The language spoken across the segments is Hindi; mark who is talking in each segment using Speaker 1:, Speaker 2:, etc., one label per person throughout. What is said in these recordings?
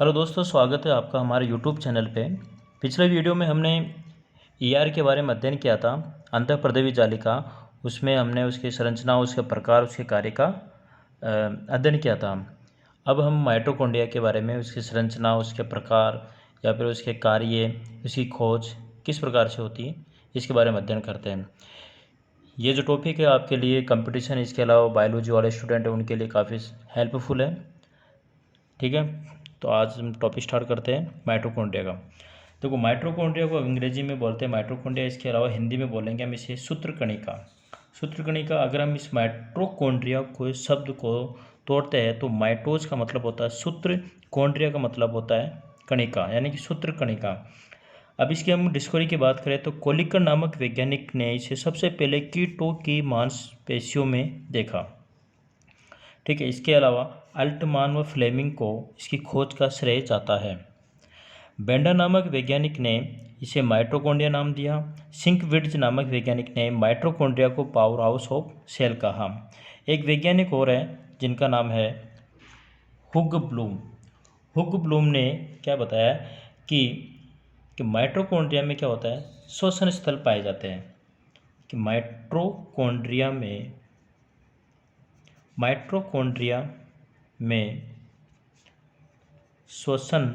Speaker 1: हेलो दोस्तों, स्वागत है आपका हमारे यूट्यूब चैनल पे। पिछले वीडियो में हमने ईआर के बारे में अध्ययन किया था, अंतःप्रदेवी जालिका। उसमें हमने उसकी संरचना, उसके प्रकार, उसके कार्य का अध्ययन किया था। अब हम माइटोकॉन्ड्रिया के बारे में, उसकी संरचना, उसके प्रकार या फिर उसके कार्य, उसकी खोज किस प्रकार से होती है, इसके बारे में अध्ययन करते हैं। ये जो टॉपिक है आपके लिए कंपटीशन, इसके अलावा बायोलॉजी वाले स्टूडेंट हैं उनके लिए काफ़ी हेल्पफुल है। ठीक है, तो आज हम टॉपिक स्टार्ट करते हैं माइटोकॉन्ड्रिया का। देखो, माइटोकॉन्ड्रिया को अंग्रेजी में बोलते हैं माइटोकॉन्ड्रिया, इसके अलावा हिंदी में बोलेंगे हम इसे सूत्रकणिका। सूत्रकणिका, अगर हम इस माइटोकॉन्ड्रिया को शब्द को तोड़ते हैं तो माइटोज का मतलब होता है सूत्र, कॉन्ड्रिया का मतलब होता है कणिका, यानी कि सूत्रकणिका। अब इसकी हम डिस्कवरी की बात करें तो कोलिकर नामक वैज्ञानिक ने इसे सबसे पहले कीटों की मांसपेशियों में देखा। ठीक है, इसके अलावा अल्टमान व फ्लेमिंग को इसकी खोज का श्रेय जाता है। बेंडर नामक वैज्ञानिक ने इसे माइटोकॉन्ड्रिया नाम दिया। सिंकविट्ज नामक वैज्ञानिक ने माइटोकॉन्ड्रिया को पावर हाउस ऑफ सेल कहा। एक वैज्ञानिक और है जिनका नाम है हुग ब्लूम। हुग ब्लूम ने क्या बताया कि माइटोकॉन्ड्रिया में क्या होता है, श्वसन स्थल पाए जाते हैं। कि माइटोकॉन्ड्रिया में श्वसन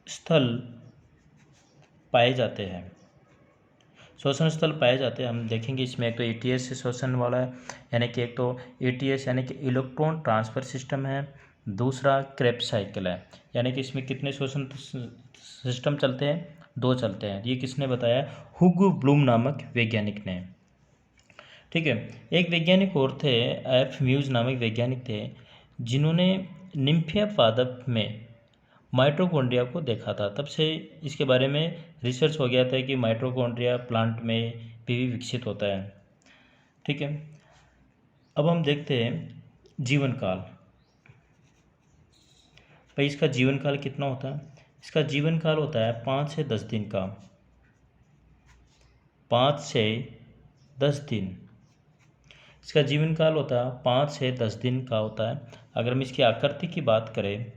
Speaker 1: स्थल पाए जाते हैं। श्वसन स्थल पाए जाते हैं, हम देखेंगे इसमें। एक तो एटीएस से श्वसन वाला है, यानी कि एक तो एटीएस यानी कि इलेक्ट्रॉन ट्रांसफर सिस्टम है। दूसरा क्रेब्स साइकिल है, यानी कि इसमें कितने श्वसन सिस्टम चलते हैं, 2 चलते हैं। ये किसने बताया? हुग ब्लूम नामक वैज्ञानिक ने। ठीक है, एक वैज्ञानिक और थे, एफ म्यूज नामक वैज्ञानिक थे, जिन्होंने निम्फिया पादप में माइटोकॉन्ड्रिया को देखा था। तब से इसके बारे में रिसर्च हो गया था कि माइटोकॉन्ड्रिया प्लांट में भी विकसित होता है। ठीक है, अब हम देखते हैं जीवन काल। भाई, इसका जीवन काल कितना होता है? इसका जीवन काल होता है 5 से 10 दिन का। 5 से 10 दिन इसका जीवन काल होता है, 5 से 10 दिन का होता है। अगर हम इसकी आकृति की बात करें,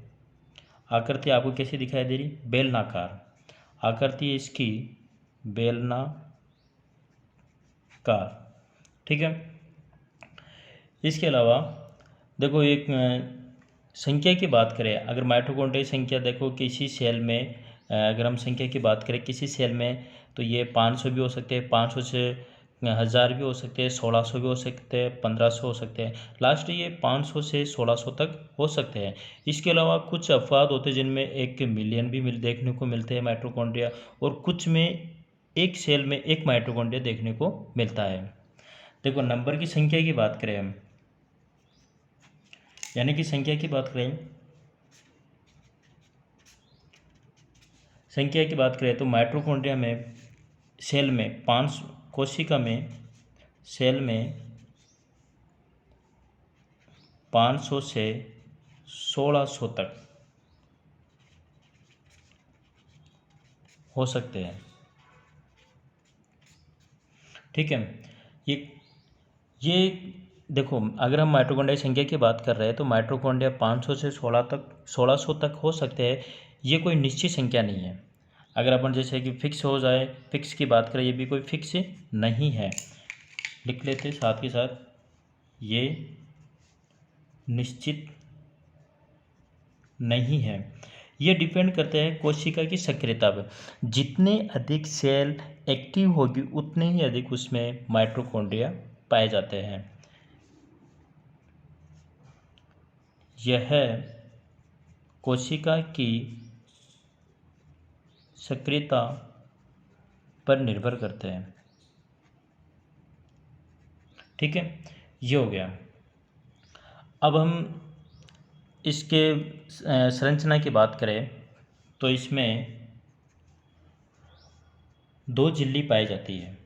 Speaker 1: आकृति आपको कैसी दिखाई दे रही? बेलनाकार आकृति है इसकी, बेलनाकार। ठीक है, इसके अलावा देखो, एक संख्या की बात करें, अगर माइटोकॉन्ड्रिया की संख्या देखो किसी सेल में, अगर हम संख्या की बात करें किसी सेल में, तो ये 500 भी हो सकते हैं, 500 से 1000 भी हो सकते हैं, 1600 भी हो सकते हैं, 1500 हो सकते हैं। लास्ट ये 500 से 1600 तक हो सकते हैं। इसके अलावा कुछ अपवाद होते हैं जिनमें 1 मिलियन भी देखने को मिलते हैं माइटोकॉन्ड्रिया, और कुछ में एक सेल में 1 माइटोकॉन्ड्रिया देखने को मिलता है। देखो, नंबर की संख्या की बात करें हम, यानी कि संख्या की बात करें, तो माइटोकॉन्ड्रिया में सेल में 5 कोशिका में सेल में 500 से 1600 तक हो सकते हैं। ठीक है, ये देखो, अगर हम माइटोकॉन्ड्रिया की संख्या की बात कर रहे हैं तो माइटोकॉन्ड्रिया 500 से 1600 तक हो सकते हैं। ये कोई निश्चित संख्या नहीं है। अगर अपन जैसे कि फिक्स हो जाए, फिक्स की बात करें, ये भी कोई फिक्स नहीं है। लिख लेते साथ के साथ, ये निश्चित नहीं है। ये डिपेंड करता है कोशिका की सक्रियता पर। जितने अधिक सेल एक्टिव होगी उतने ही अधिक उसमें माइटोकॉन्ड्रिया पाए जाते हैं। यह कोशिका की सक्रियता पर निर्भर करते हैं। ठीक है, ये हो गया। अब हम इसके संरचना की बात करें तो इसमें 2 झिल्ली पाई जाती है।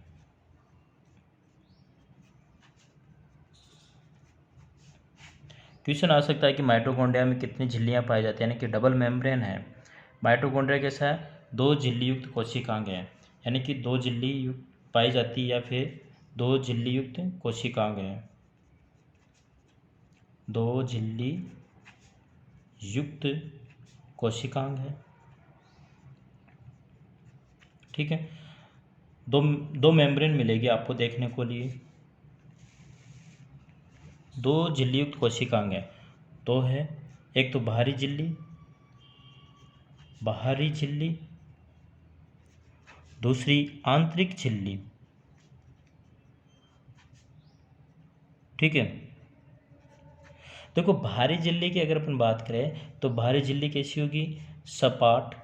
Speaker 1: क्वेश्चन आ सकता है कि माइटोकॉन्ड्रिया में कितनी झिल्लियां पाई जाती हैं, यानी कि डबल मेम्ब्रेन है। माइटोकॉन्ड्रिया कैसा है? 2 झिल्ली युक्त कोशिकांग है, यानी कि 2 झिल्ली युक्त पाई जाती है, या फिर 2 झिल्ली युक्त कोशिकांग है। 2 झिल्ली युक्त कोशिकांग है। ठीक है, दो दो मेम्ब्रेन मिलेगी आपको देखने को लिए, दो झिल्ली युक्त कोशिकांग है। तो है एक तो बाहरी झिल्ली, दूसरी आंतरिक झिल्ली। ठीक है, देखो बाहरी झिल्ली की अगर अपन बात करें तो बाहरी झिल्ली कैसी होगी, सपाट।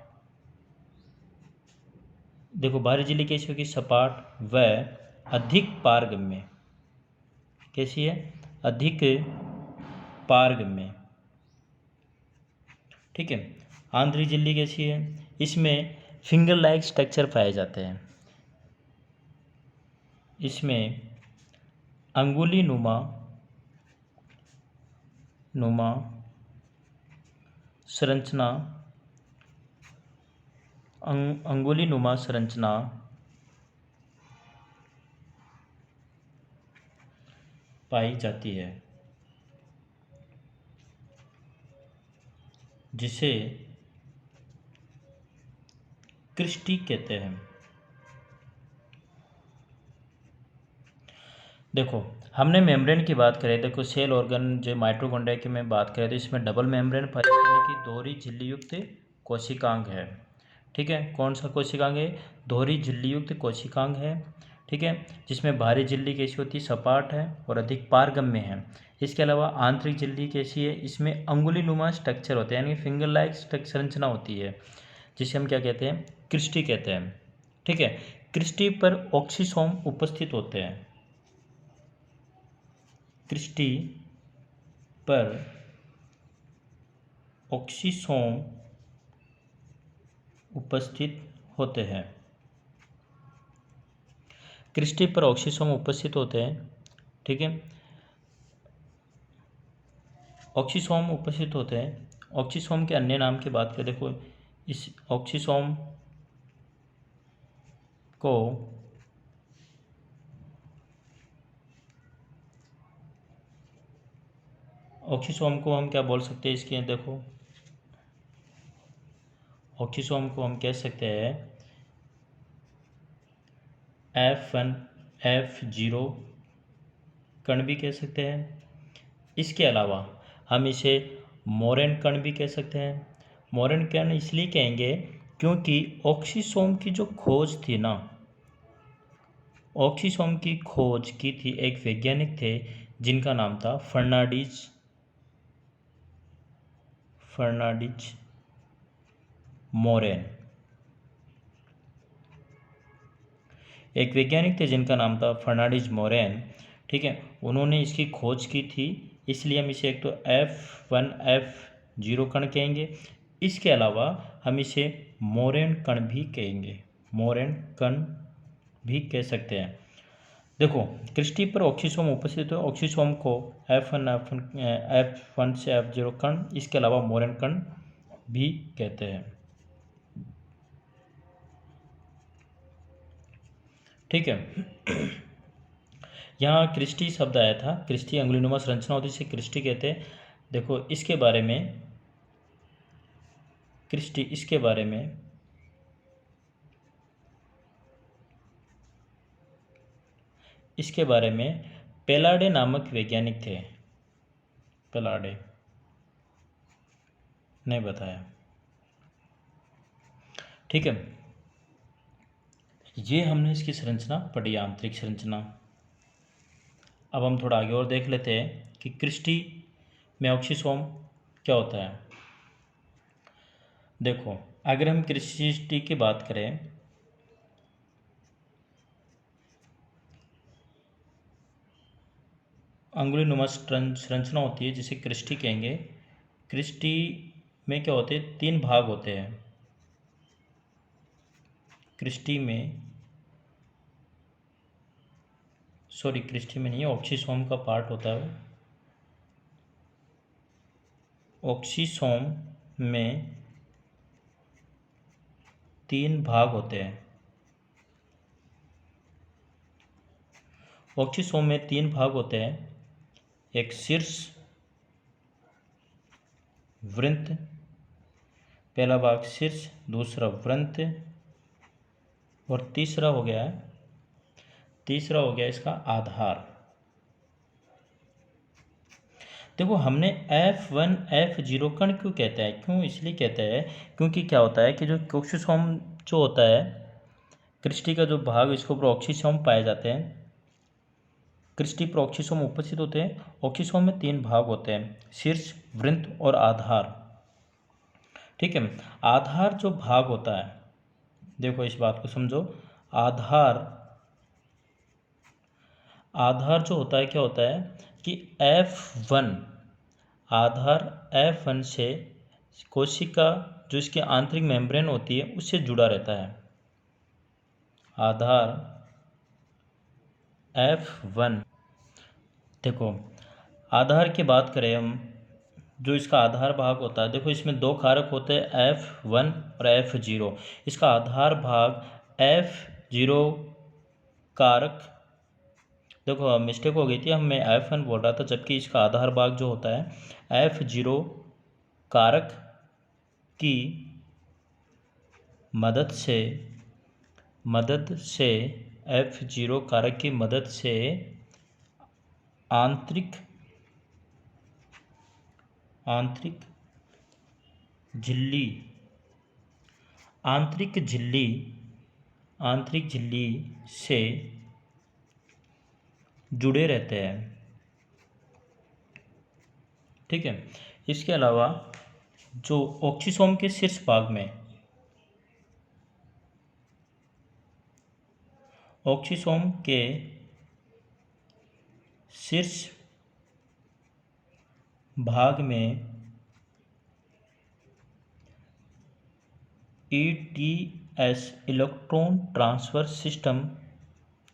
Speaker 1: देखो बाहरी झिल्ली कैसी होगी, सपाट व अधिक पारगम्य। कैसी है, अधिक पारगम्य। ठीक है, आंतरिक झिल्ली कैसी है, इसमें फिंगर लाइक स्ट्रक्चर पाए जाते हैं। इसमें अंगुली नुमा संरचना, अंगुली नुमा संरचना पाई जाती है, जिसे क्रिस्टी कहते हैं। देखो हमने मेम्ब्रेन की बात करें, देखो सेल ऑर्गन जो माइटोकॉन्ड्रिया की मैं बात करें तो इसमें डबल मेम्ब्रेन पाई जाने की दोहरी झिल्ली युक्त कोशिकांग है। ठीक है, कौन सा कोशिकांग है, दोहरी झिल्ली युक्त कोशिकांग है। ठीक है, जिसमें बाहरी झिल्ली कैसी होती है, सपाट है और अधिक पारगम्य है। इसके अलावा आंतरिक झिल्ली कैसी है, इसमें अंगुली नुमा स्ट्रक्चर होते हैं, यानी फिंगर लाइक संरचना होती है, जिसे हम क्या कहते हैं, क्रिस्टी कहते हैं। ठीक है, क्रिस्टी पर ऑक्सीसोम उपस्थित होते हैं, क्रिस्टी पर ऑक्सीसोम उपस्थित होते हैं, क्रिस्टी पर ऑक्सीसोम उपस्थित होते हैं। ठीक है, ऑक्सीसोम उपस्थित होते हैं। ऑक्सीसोम के अन्य नाम की बात करें, देखो इस ऑक्सीसोम को हम क्या बोल सकते हैं, इसके देखो ऑक्सीसोम को हम कह सकते हैं F1 F0 कण भी कह सकते हैं। इसके अलावा हम इसे मोरेन कण भी कह सकते हैं। मोरेन कण इसलिए कहेंगे क्योंकि ऑक्सीसोम की जो खोज थी ना, ऑक्सीसोम की खोज की थी एक वैज्ञानिक थे जिनका नाम था फर्नांडिज मोरेन। एक वैज्ञानिक थे जिनका नाम था फर्नांडिज मोरेन। ठीक है, उन्होंने इसकी खोज की थी, इसलिए हम इसे एक तो F1 F0 कण कहेंगे। इसके अलावा हम इसे मोरेन कण भी कहेंगे, मोरेन कण भी कह सकते हैं। देखो क्रिस्टी पर ऑक्सीसोम उपस्थित है, ऑक्सीसोम को F1 से F0 कण, इसके अलावा मोरेन कण भी कहते हैं। ठीक है, यहाँ क्रिस्टी शब्द आया था, क्रिस्टी अंगुलीनुमा संरचना होती है, इसे क्रिस्टी कहते हैं। देखो इसके बारे में, क्रिस्टी इसके बारे में पेलाडे नामक वैज्ञानिक थे, पेलाडे ने बताया। ठीक है, ये हमने इसकी संरचना पढ़ी, आंतरिक संरचना। अब हम थोड़ा आगे और देख लेते हैं कि क्रिस्टी में ऑक्सीसोम क्या होता है। देखो अगर हम क्रिस्टी की बात करें, अंगुलीनुमा संरचना होती है जिसे क्रिस्टी कहेंगे। क्रिस्टी में क्या होते हैं, 3 भाग होते हैं। क्रिस्टी में नहीं है, ऑक्सीसोम का पार्ट होता है। ऑक्सीसोम में 3 भाग होते हैं। ऑक्सीसोम में 3 भाग होते हैं, एक शीर्ष, वृंत, पहला भाग शीर्ष, दूसरा वृंत, और तीसरा हो गया इसका आधार। देखो हमने F1 F0 कण क्यों कहते हैं, क्यों इसलिए कहते हैं क्योंकि क्या होता है कि जो ऑक्सीसोम जो होता है, क्रिस्टी का जो भाग, इसके ऊपर ऑक्सीसोम पाए जाते हैं, क्रिस्टी पर ऑक्सीसोम उपस्थित होते हैं। ऑक्सीसोम में 3 भाग होते हैं, शीर्ष, वृंत और आधार। ठीक है, आधार जो भाग होता है, देखो इस बात को समझो, आधार जो होता है, क्या होता है कि F1 आधार F1 से कोशिका जो इसकी आंतरिक मेम्ब्रेन होती है उससे जुड़ा रहता है। आधार F1, देखो आधार की बात करें हम, जो इसका आधार भाग होता है, देखो इसमें 2 कारक होते हैं, F1 और F0। इसका आधार भाग F0 कारक, देखो मिस्टेक हो गई थी, मैं F1 बोल रहा था, जबकि इसका आधार भाग जो होता है F0 कारक की मदद से F0 कारक की मदद से आंतरिक झिल्ली से जुड़े रहते हैं। ठीक है, इसके अलावा जो ऑक्सीसोम के शीर्ष भाग में, ऑक्सीसोम के शीर्ष भाग में ETS इलेक्ट्रॉन ट्रांसफर सिस्टम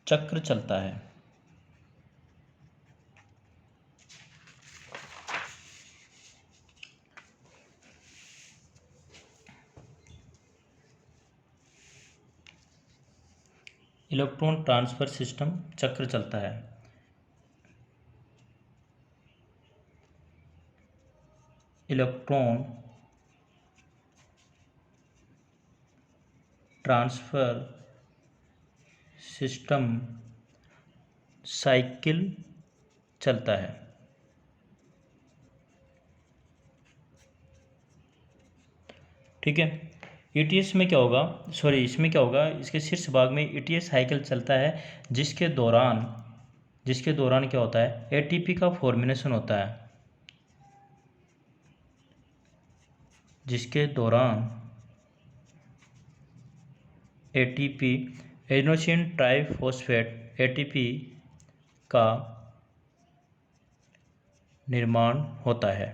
Speaker 1: चक्र चलता है। इलेक्ट्रॉन ट्रांसफर सिस्टम चक्र चलता है। इलेक्ट्रॉन ट्रांसफर सिस्टम साइकिल चलता है। ठीक है, ETS में क्या होगा, इसमें क्या होगा, इसके शीर्ष भाग में ETS साइकिल चलता है, जिसके दौरान क्या होता है, ATP का फॉर्मेशन होता है, जिसके दौरान ATP एडिनोसिन ट्राइफॉस्फेट ATP का निर्माण होता है।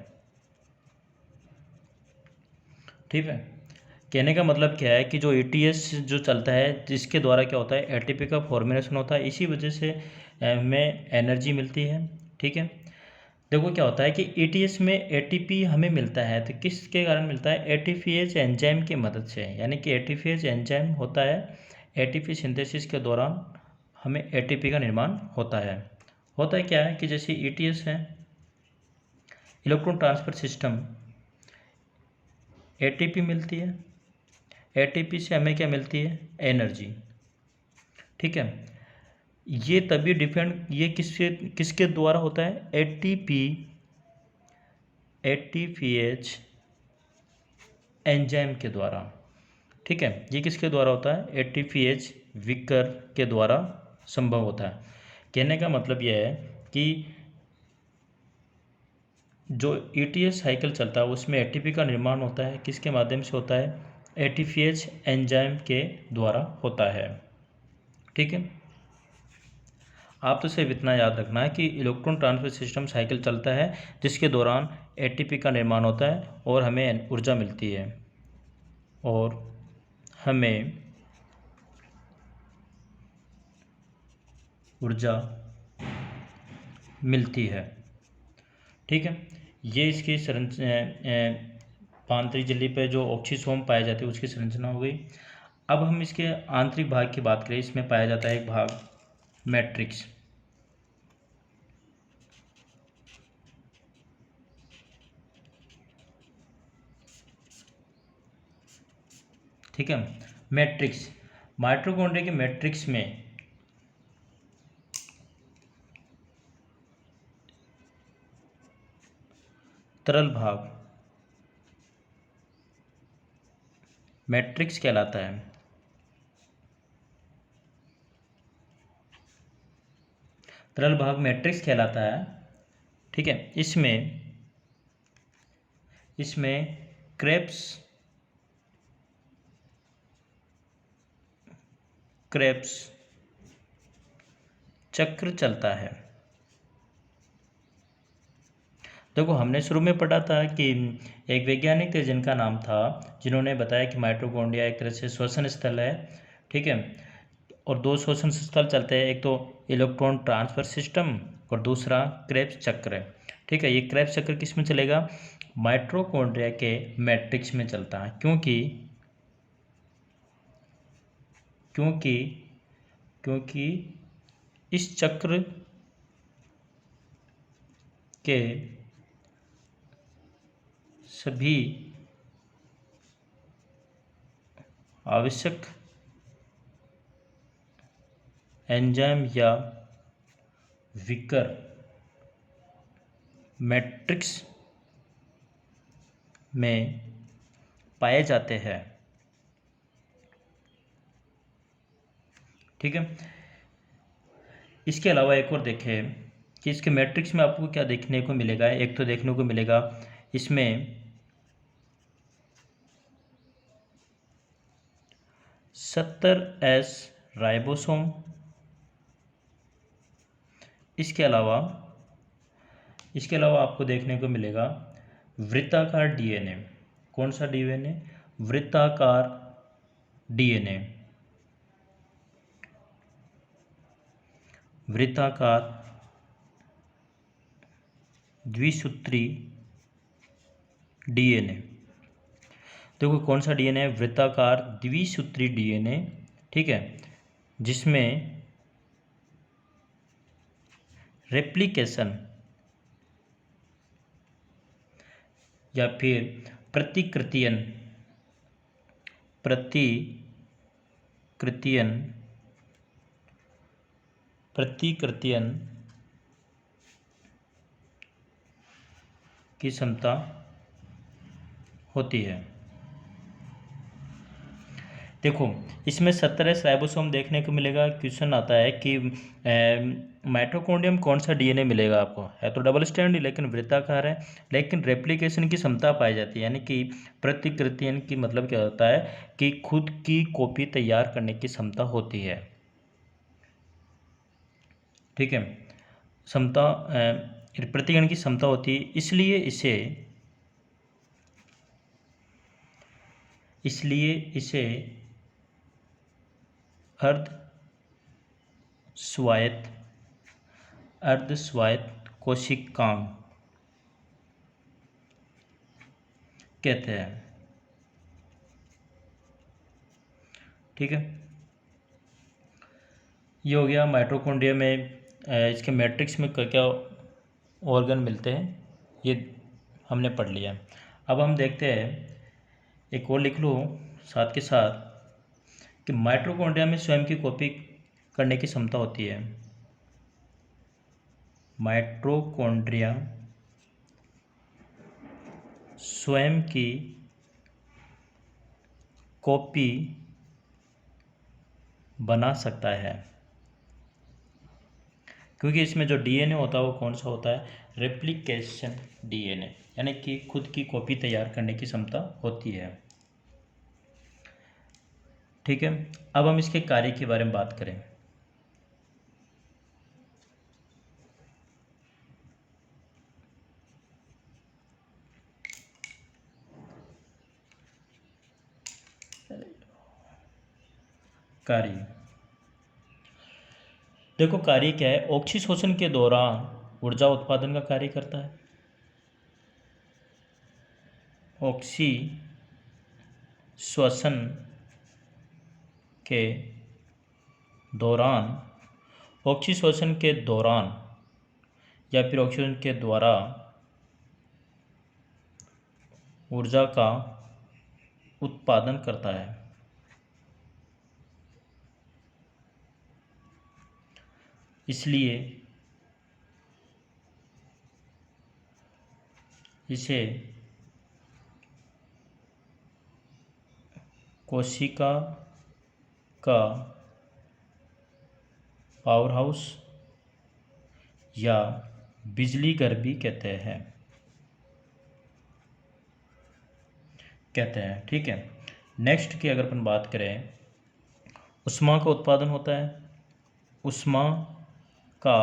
Speaker 1: ठीक है, कहने का मतलब क्या है कि जो ETS जो चलता है, जिसके द्वारा क्या होता है, ATP का फॉर्मेशन होता है, इसी वजह से हमें एनर्जी मिलती है। ठीक है, देखो क्या होता है कि ETS में ATP हमें मिलता है, तो किसके कारण मिलता है, ATPase एंजाइम की मदद से, यानी कि ATPase एंजाइम होता है, ATP सिंथेसिस के दौरान हमें ATP का निर्माण होता है। होता है क्या है कि जैसे ETS है, इलेक्ट्रॉन ट्रांसफर सिस्टम, ATP मिलती है, ATP से हमें क्या मिलती है, एनर्जी। ठीक है, ये तभी डिपेंड, ये किसके द्वारा होता है, ATPase एंजाइम के द्वारा। ठीक है, ये किसके द्वारा होता है, ATPase विकर के द्वारा संभव होता है। कहने का मतलब यह है कि जो ETS साइकिल चलता है उसमें ATP का निर्माण होता है, किसके माध्यम से होता है, ATPase एंजाइम के द्वारा होता है। ठीक है, आप तो सिर्फ इतना याद रखना है कि इलेक्ट्रॉन ट्रांसफर सिस्टम साइकिल चलता है, जिसके दौरान ATP का निर्माण होता है और हमें ऊर्जा मिलती है, और हमें ऊर्जा मिलती है। ठीक है, ये इसकी आंतरिक झिल्ली पे जो ऑक्सीसोम पाए जाते हैं उसकी संरचना हो गई। अब हम इसके आंतरिक भाग की बात करें, इसमें पाया जाता है एक भाग मैट्रिक्स। ठीक है। मैट्रिक्स, माइटोकॉन्ड्रिया के मैट्रिक्स में तरल भाग मैट्रिक्स कहलाता है। तरल भाग मैट्रिक्स कहलाता है। ठीक है। इसमें क्रेब्स चक्र चलता है। देखो, हमने शुरू में पढ़ा था कि एक वैज्ञानिक थे जिनका नाम था, जिन्होंने बताया कि माइटोकॉन्ड्रिया एक तरह से श्वसन स्थल है। ठीक है। और दो श्वसन स्थल चलते हैं, एक तो इलेक्ट्रॉन ट्रांसफर सिस्टम और दूसरा क्रेब्स चक्र है। ठीक है। ये क्रेब्स चक्र किस में चलेगा? माइटोकॉन्ड्रिया के मैट्रिक्स में चलता है, क्योंकि इस चक्र के सभी आवश्यक एंजाइम या विकर मैट्रिक्स में पाए जाते हैं। ठीक है। इसके अलावा एक और देखें कि इसके मैट्रिक्स में आपको क्या देखने को मिलेगा। एक तो देखने को मिलेगा इसमें 70S राइबोसोम। इसके अलावा आपको देखने को मिलेगा वृत्ताकार डीएनए। कौन सा डीएनए? वृत्ताकार डीएनए। वृत्ताकार द्विसूत्री डीएनए। देखो, कौन सा डीएनए है? वृत्ताकार द्विसूत्री डीएनए। ठीक है। जिसमें रेप्लिकेशन या फिर प्रतिकृतियन की क्षमता होती है। देखो, इसमें 70S राइबोसोम देखने को मिलेगा। क्वेश्चन आता है कि माइटोकॉन्ड्रियम कौन सा डीएनए मिलेगा आपको? है तो डबल स्ट्रैंड लेकिन वृत्ताकार है, लेकिन रेप्लिकेशन की क्षमता पाई जाती है। यानी कि प्रतिकृतियन की मतलब क्या होता है कि खुद की कॉपी तैयार करने की क्षमता होती है। ठीक है। क्षमता प्रतिगण की क्षमता होती है, इसलिए इसे अर्धस्वायत्त कोशिकांग कहते हैं। ठीक है। ये हो गया माइटोकॉन्ड्रिया में इसके मैट्रिक्स में क्या क्या ऑर्गन मिलते हैं, ये हमने पढ़ लिया। अब हम देखते हैं, एक और लिख लो साथ के साथ कि माइटोकॉन्ड्रिया में स्वयं की कॉपी करने की क्षमता होती है। माइटोकॉन्ड्रिया स्वयं की कॉपी बना सकता है, क्योंकि इसमें जो डीएनए होता है वो कौन सा होता है? रेप्लिकेशन डीएनए, यानी कि खुद की कॉपी तैयार करने की क्षमता होती है। ठीक है। अब हम इसके कार्य के बारे में बात करें। कार्य, देखो कार्य क्या है? ऑक्सीशोषण के दौरान ऊर्जा उत्पादन का कार्य करता है। ऑक्सीश्वसन के दौरान या फिर ऑक्सीजन के द्वारा ऊर्जा का उत्पादन करता है। इसलिए इसे कोशिका का पावर हाउस या बिजली घर भी कहते हैं। ठीक है। नेक्स्ट की अगर अपन बात करें, ऊष्मा का उत्पादन होता है। ऊष्मा का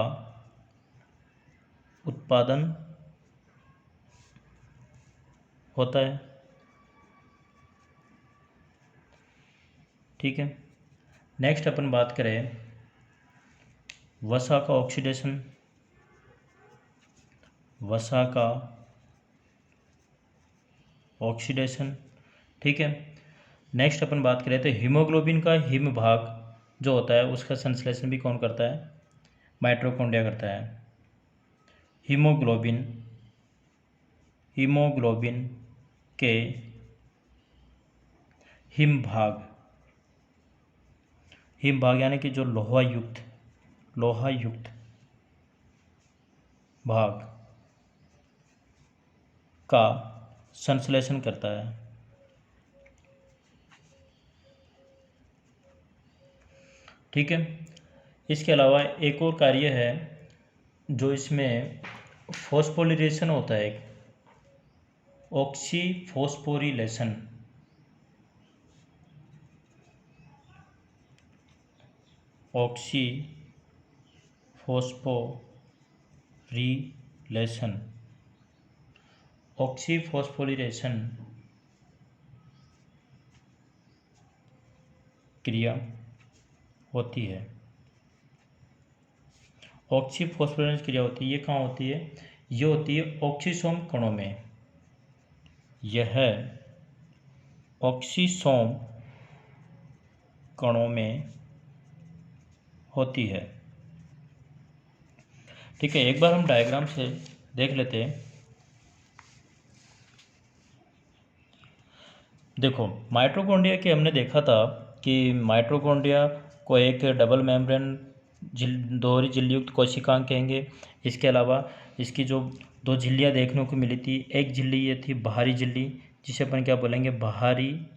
Speaker 1: उत्पादन होता है। ठीक है। नेक्स्ट अपन बात करें वसा का ऑक्सीडेशन। वसा का ऑक्सीडेशन। ठीक है। नेक्स्ट अपन बात करें तो हीमोग्लोबिन का हिम भाग जो होता है उसका संश्लेषण भी कौन करता है? माइटोकॉन्ड्रिया करता है। हीमोग्लोबिन के हिम भाग यानी कि जो लोहा युक्त भाग का संश्लेषण करता है। ठीक है। इसके अलावा एक और कार्य है जो इसमें फॉस्फोरिलेशन होता है, ऑक्सीफॉस्फोरिलेशन। ऑक्सीफॉस्फोरिलेशन क्रिया होती है। ऑक्सीफॉस्फोरिलेशन क्रिया होती है, ये कहाँ होती है? ये होती है ऑक्सीसोम कणों में। यह ऑक्सीसोम कणों में होती है। ठीक है। एक बार हम डायग्राम से देख लेते हैं। देखो, माइटोकॉन्ड्रिया के हमने देखा था कि माइटोकॉन्ड्रिया को एक डबल मेम्ब्रेन दोहरी झिल्ली युक्त कोशिकांग कहेंगे। इसके अलावा इसकी जो दो झिल्लियाँ देखने को मिली थी, एक झिल्ली ये थी बाहरी झिल्ली, जिसे अपन क्या बोलेंगे? बाहरी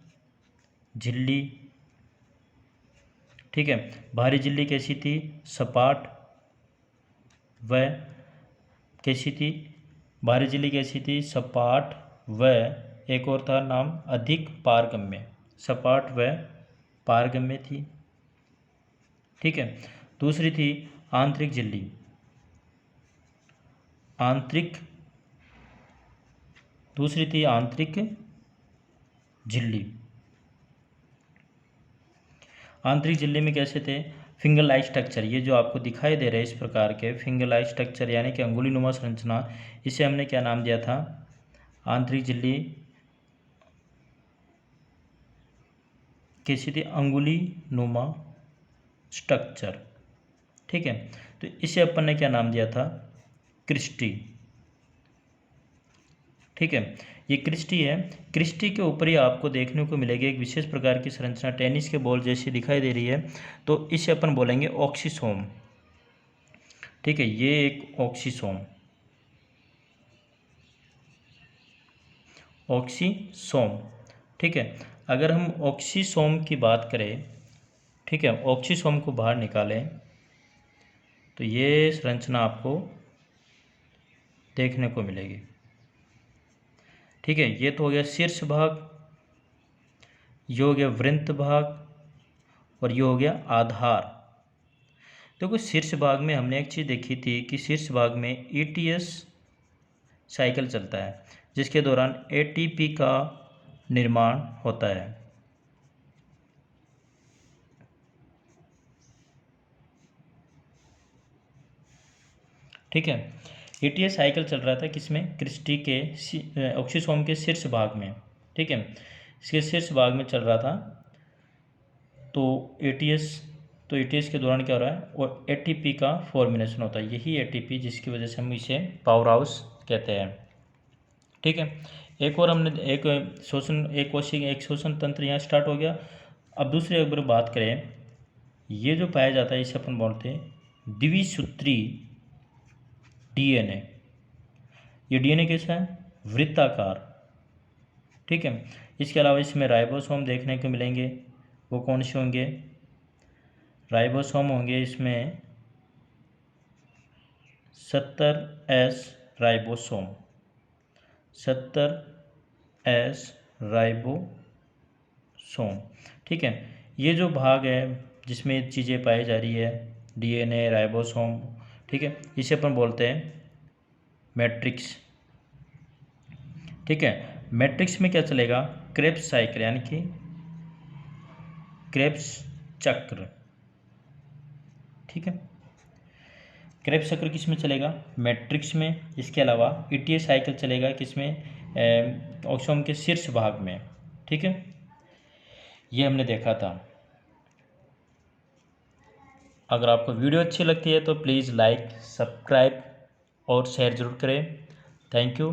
Speaker 1: झिल्ली। ठीक है। बाहरी झिल्ली कैसी थी? सपाट व कैसी थी? बाहरी झिल्ली कैसी थी? सपाट व एक और था नाम अधिक पारगम्य। सपाट व पारगम्य थी। ठीक है। दूसरी थी आंतरिक झिल्ली। दूसरी थी आंतरिक झिल्ली। आंतरिक झिल्ली में कैसे थे? फिंगर लाइक स्ट्रक्चर, ये जो आपको दिखाई दे रहे हैं इस प्रकार के फिंगर लाइक स्ट्रक्चर यानी कि अंगुली नुमा संरचना, इसे हमने क्या नाम दिया था? आंतरिक झिल्ली कैसी थी? अंगुली नुमा स्ट्रक्चर। ठीक है। तो इसे अपन ने क्या नाम दिया था? क्रिस्टी। ठीक है। ये क्रिस्टी है। क्रिस्टी के ऊपर ही आपको देखने को मिलेगी एक विशेष प्रकार की संरचना, टेनिस के बॉल जैसी दिखाई दे रही है, तो इसे अपन बोलेंगे ऑक्सीसोम। ठीक है। ये एक ऑक्सीसोम। ठीक है। अगर हम ऑक्सीसोम की बात करें, ठीक है, ऑक्सीसोम को बाहर निकालें तो ये संरचना आपको देखने को मिलेगी। ठीक है। ये तो हो गया शीर्ष भाग, ये हो गया वृंत भाग और ये हो गया आधार। देखो, शीर्ष भाग में हमने एक चीज़ देखी थी कि शीर्ष भाग में ETS साइकिल चलता है, जिसके दौरान ATP का निर्माण होता है। ठीक है। ETS साइकिल चल रहा था किसमें? क्रिस्टी के ऑक्सीसोम के शीर्ष भाग में। ठीक है। इसके शीर्ष भाग में चल रहा था, तो ETS के दौरान क्या हो रहा है? और ATP का फॉर्मेशन होता है। यही ATP जिसकी वजह से हम इसे पावर हाउस कहते हैं। ठीक है। एक और हमने एक शोषण तंत्र यहाँ स्टार्ट हो गया। अब दूसरी अगर बात करें, ये जो पाया जाता है इसे अपन बोलते हैं द्विसूत्री डीएनए। ये डीएनए कैसा है? वृत्ताकार। ठीक है। इसके अलावा इसमें राइबोसोम देखने को मिलेंगे। वो कौन से होंगे? राइबोसोम होंगे इसमें 70S राइबोसोम, 70S राइबोसोम। ठीक है। ये जो भाग है जिसमें चीज़ें पाई जा रही है, डीएनए, राइबोसोम, ठीक है, इसे अपन बोलते हैं मैट्रिक्स। ठीक है। मैट्रिक्स में क्या चलेगा? क्रेब्स साइकिल, यानी कि क्रेब्स चक्र। ठीक है। क्रेब्स चक्र किस में चलेगा? मैट्रिक्स में। इसके अलावा ईटीए साइकिल चलेगा किसमें? ऑक्सोम के शीर्ष भाग में। ठीक है। ये हमने देखा था। अगर आपको वीडियो अच्छी लगती है तो प्लीज़ लाइक, सब्सक्राइब और शेयर ज़रूर करें। Thank you.